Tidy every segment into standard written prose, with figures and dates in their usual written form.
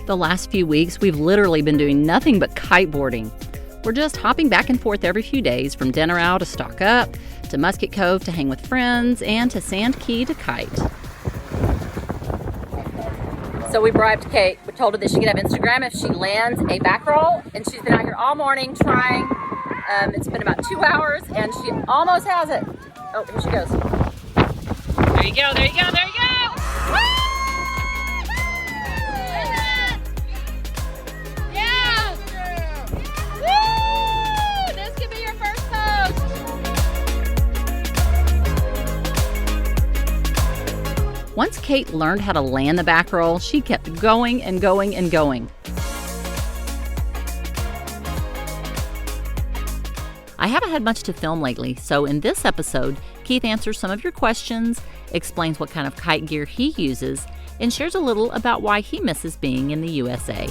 The last few weeks, we've literally been doing nothing but kiteboarding. We're just hopping back and forth every few days, from dinner out to stock up, to Musket Cove to hang with friends, and to Sand Key to kite. So we bribed Kate. We told her that she could have Instagram if she lands a back roll, and she's been out here all morning trying. It's been about 2 hours, and she almost has it. Oh, here she goes. There you go, there you go, there you go! Woo! Yeah! Woo! This could be your first post. Once Kate learned how to land the back roll, she kept going and going and going. I haven't had much to film lately, so in this episode, Keith answers some of your questions, explains what kind of kite gear he uses, and shares a little about why he misses being in the USA.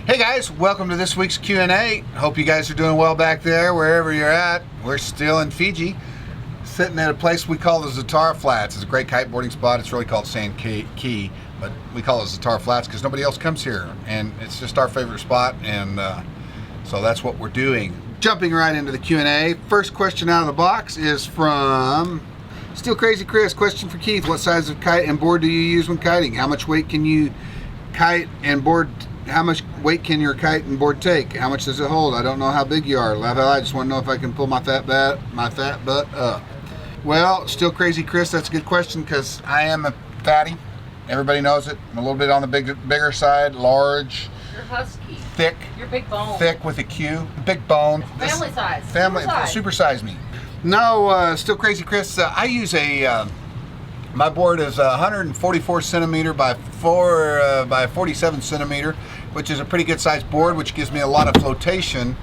Hey guys, welcome to this week's Q&A. Hope you guys are doing well back there, wherever you're at. We're still in Fiji, sitting at a place we call the Zatara Flats. It's a great kiteboarding spot. It's really called Sand Key, but we call it Zatara Flats because nobody else comes here, and it's just our favorite spot, and so that's what we're doing. Jumping right into the Q&A. First question out of the box is from Still Crazy Chris. Question for Keith: what size of kite and board do you use when kiting? How much weight can you kite and board? How much weight can your kite and board take? How much does it hold? I don't know how big you are. I just want to know if I can pull my fat butt up. Well, Still Crazy Chris, that's a good question because I am a fatty. Everybody knows it. I'm a little bit on the bigger side, large. You're husky. Thick. You're big bone. Thick with a Q. Big bone. Family size. Family. Super size me. No, Still Crazy Chris, I use my board is 144 centimeter by 47 centimeter, which is a pretty good sized board, which gives me a lot of flotation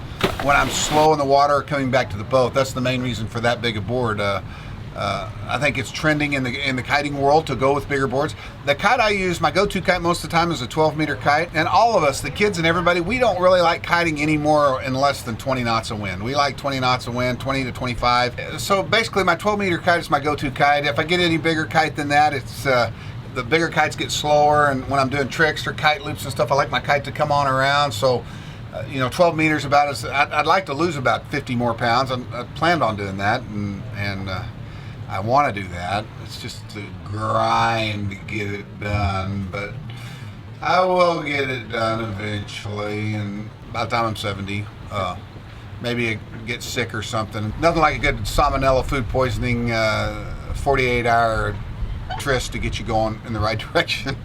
when I'm slow in the water or coming back to the boat. That's the main reason for that big a board. I think it's trending in the kiting world to go with bigger boards. The kite I use, my go-to kite most of the time, is a 12-meter kite. And all of us, the kids and everybody, we don't really like kiting anymore in less than 20 knots of wind. We like 20 knots of wind, 20 to 25. So basically, my 12-meter kite is my go-to kite. If I get any bigger kite than that, it's the bigger kites get slower. And when I'm doing tricks or kite loops and stuff, I like my kite to come on around. So 12 meters about as I'd like to lose about 50 more pounds. I planned on doing that, and I want to do that. It's just to grind to get it done, but I will get it done eventually. And by the time I'm 70, maybe I get sick or something. Nothing like a good salmonella food poisoning 48-hour tryst to get you going in the right direction.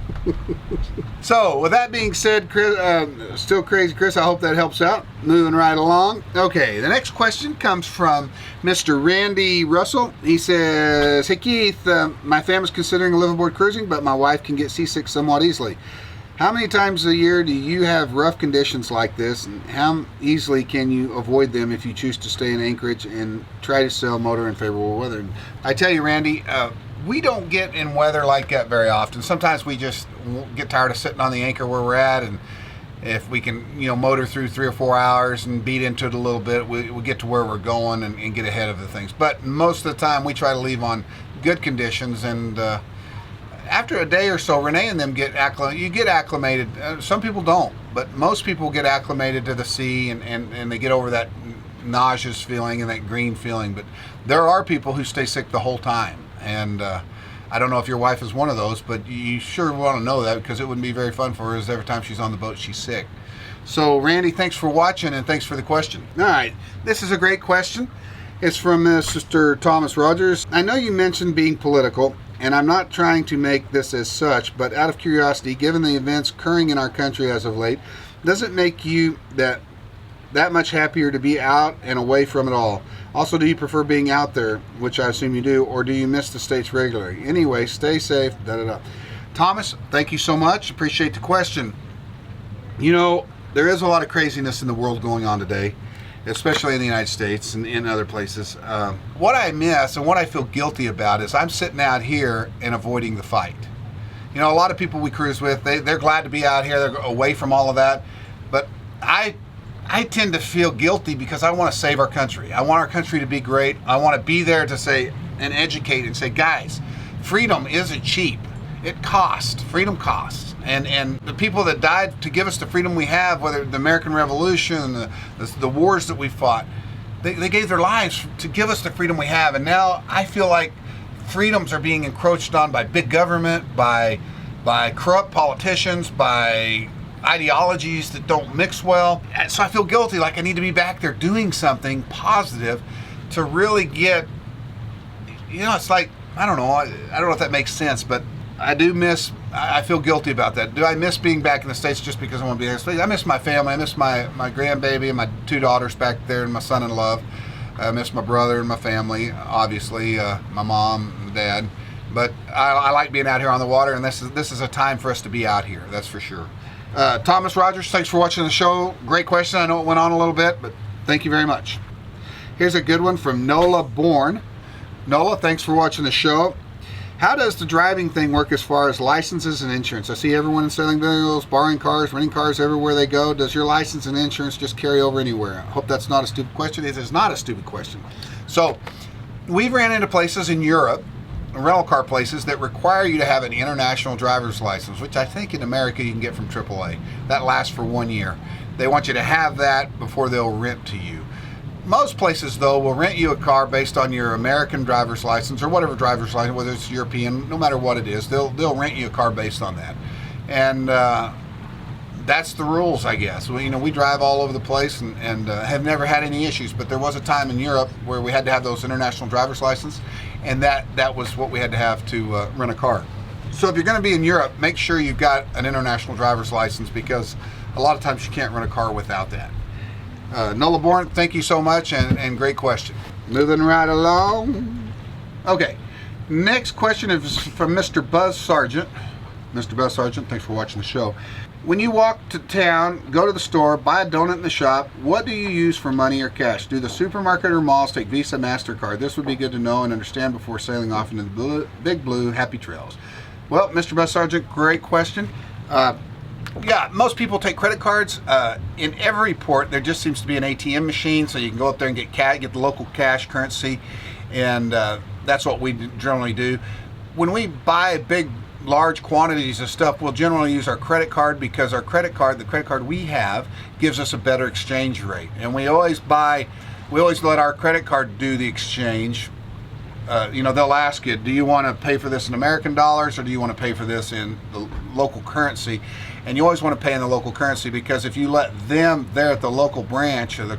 So with that being said, Chris, Still Crazy Chris, I hope that helps out. Moving right along. Okay, the next question comes from Mr. Randy Russell. He says, hey Keith, my family's considering liveaboard cruising, but my wife can get seasick somewhat easily. How many times a year do you have rough conditions like this, and how easily can you avoid them if you choose to stay in Anchorage and try to sell motor in favorable weather? I tell you, Randy, we don't get in weather like that very often. Sometimes we just get tired of sitting on the anchor where we're at, and if we can, motor through 3 or 4 hours and beat into it a little bit, we get to where we're going and get ahead of the things. But most of the time, we try to leave on good conditions, and after a day or so, Renee and them get acclimated. You get acclimated. Some people don't, but most people get acclimated to the sea, and they get over that nauseous feeling and that green feeling. But there are people who stay sick the whole time. And I don't know if your wife is one of those, but you sure want to know that, because it wouldn't be very fun for her, as every time she's on the boat, she's sick. So, Randy, thanks for watching, and thanks for the question. All right, this is a great question. It's from Mr. Thomas Rogers. I know you mentioned being political, and I'm not trying to make this as such, but out of curiosity, given the events occurring in our country as of late, does it make you that much happier to be out and away from it all? Also, do you prefer being out there, which I assume you do, or do you miss the States regularly? Anyway, stay safe, Thomas, thank you so much. Appreciate the question. There is a lot of craziness in the world going on today, especially in the United States and in other places. What I miss and what I feel guilty about is I'm sitting out here and avoiding the fight. A lot of people we cruise with, they're glad to be out here. They're away from all of that. But I I tend to feel guilty because I want to save our country. I want our country to be great. I want to be there to say and educate and say, guys, freedom isn't cheap. It costs. Freedom costs. And the people that died to give us the freedom we have, whether the American Revolution, the wars that we fought, they gave their lives to give us the freedom we have. And now I feel like freedoms are being encroached on by big government, by corrupt politicians, by ideologies that don't mix well. So I feel guilty, like I need to be back there doing something positive to really get, it's like, I don't know if that makes sense, but I feel guilty about that. Do I miss being back in the States just because I want to be in the States? I miss my family. I miss my grandbaby and my 2 daughters back there and my son in love. I miss my brother and my family, obviously, my mom and dad. But I like being out here on the water, and this is a time for us to be out here, that's for sure. Thomas Rogers, thanks for watching the show. Great question. I know it went on a little bit, but thank you very much. Here's a good one from Nola Bourne. Nola, thanks for watching the show. How does the driving thing work as far as licenses and insurance? I see everyone selling vehicles, borrowing cars, renting cars everywhere they go. Does your license and insurance just carry over anywhere? I hope that's not a stupid question. It is not a stupid question. So we've ran into places in Europe, rental car places, that require you to have an international driver's license, which I think in America you can get from AAA. That lasts for 1 year. They want you to have that before they'll rent to you. Most places, though, will rent you a car based on your American driver's license or whatever driver's license, whether it's European, no matter what it is, they'll rent you a car based on that. And that's the rules, I guess. We drive all over the place and have never had any issues, but there was a time in Europe where we had to have those international driver's license, and that was what we had to have to rent a car. So if you're going to be in Europe, make sure you've got an international driver's license, because a lot of times you can't rent a car without that. Nola Bourne, thank you so much, and great question. Moving right along. Okay, next question is from Mr. Buzz Sargent. Mr. Buzz Sargent, thanks for watching the show. When you walk to town, go to the store, buy a donut in the shop, what do you use for money or cash? Do the supermarket or malls take Visa, MasterCard? This would be good to know and understand before sailing off into the big blue. Happy trails. Well, Mr. Buzz Sargent, great question. Yeah, most people take credit cards. In every port, there just seems to be an ATM machine, so you can go up there and get the local cash currency, and that's what we generally do. When we buy large quantities of stuff, we'll generally use our credit card, because the credit card we have gives us a better exchange rate, and we always let our credit card do the exchange. They'll ask you, do you want to pay for this in American dollars, or do you want to pay for this in the local currency? And you always want to pay in the local currency, because if you let them there at the local branch or the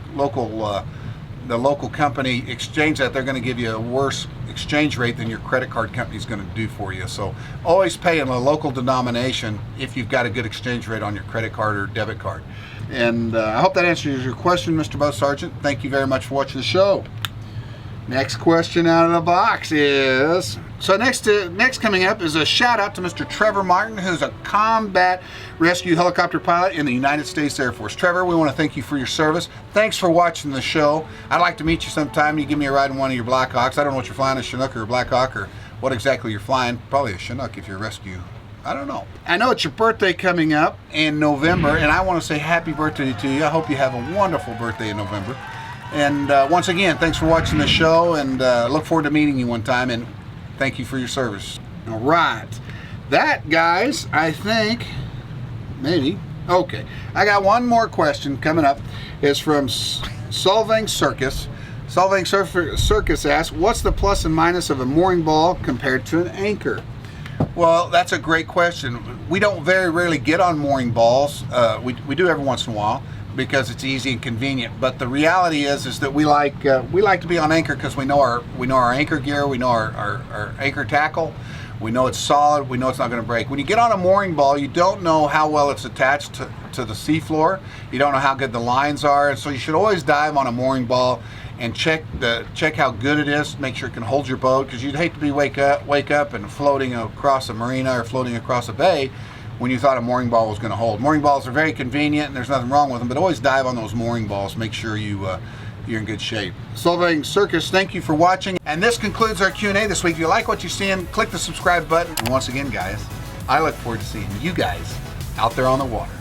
local company exchange that, they're going to give you a worse exchange rate than your credit card company is going to do for you. So always pay in a local denomination if you've got a good exchange rate on your credit card or debit card. And I hope that answers your question, Mr. Buzz Sargent. Thank you very much for watching the show. Next question out of the box is, so next coming up is a shout out to Mr. Trevor Martin, who's a combat rescue helicopter pilot in the United States Air Force. Trevor, we want to thank you for your service. Thanks for watching the show. I'd like to meet you sometime. You give me a ride in one of your Black Hawks. I don't know what you're flying, a Chinook or a Black Hawk, or what exactly you're flying. Probably a Chinook if you're a rescue. I don't know. I know it's your birthday coming up in November, and I want to say happy birthday to you. I hope you have a wonderful birthday in November. And once again, thanks for watching the show, and look forward to meeting you one time, and thank you for your service. All right. That, guys, I think, maybe. Okay. I got one more question coming up. It's from Solvang Circus. Solvang Circus asks, what's the plus and minus of a mooring ball compared to an anchor? Well, that's a great question. We don't very rarely get on mooring balls. We do every once in a while, because it's easy and convenient. But the reality is that we like to be on anchor, because we know our anchor gear, we know our anchor tackle, we know it's solid, we know it's not going to break. When you get on a mooring ball, you don't know how well it's attached to the seafloor. You don't know how good the lines are, and so you should always dive on a mooring ball and check how good it is. Make sure it can hold your boat, because you'd hate to be wake up and floating across a marina or floating across a bay when you thought a mooring ball was going to hold. Mooring balls are very convenient, and there's nothing wrong with them, but always dive on those mooring balls. Make sure you're in good shape. Solvang Circus, thank you for watching. And this concludes our Q&A this week. If you like what you're seeing, click the subscribe button. And once again, guys, I look forward to seeing you guys out there on the water.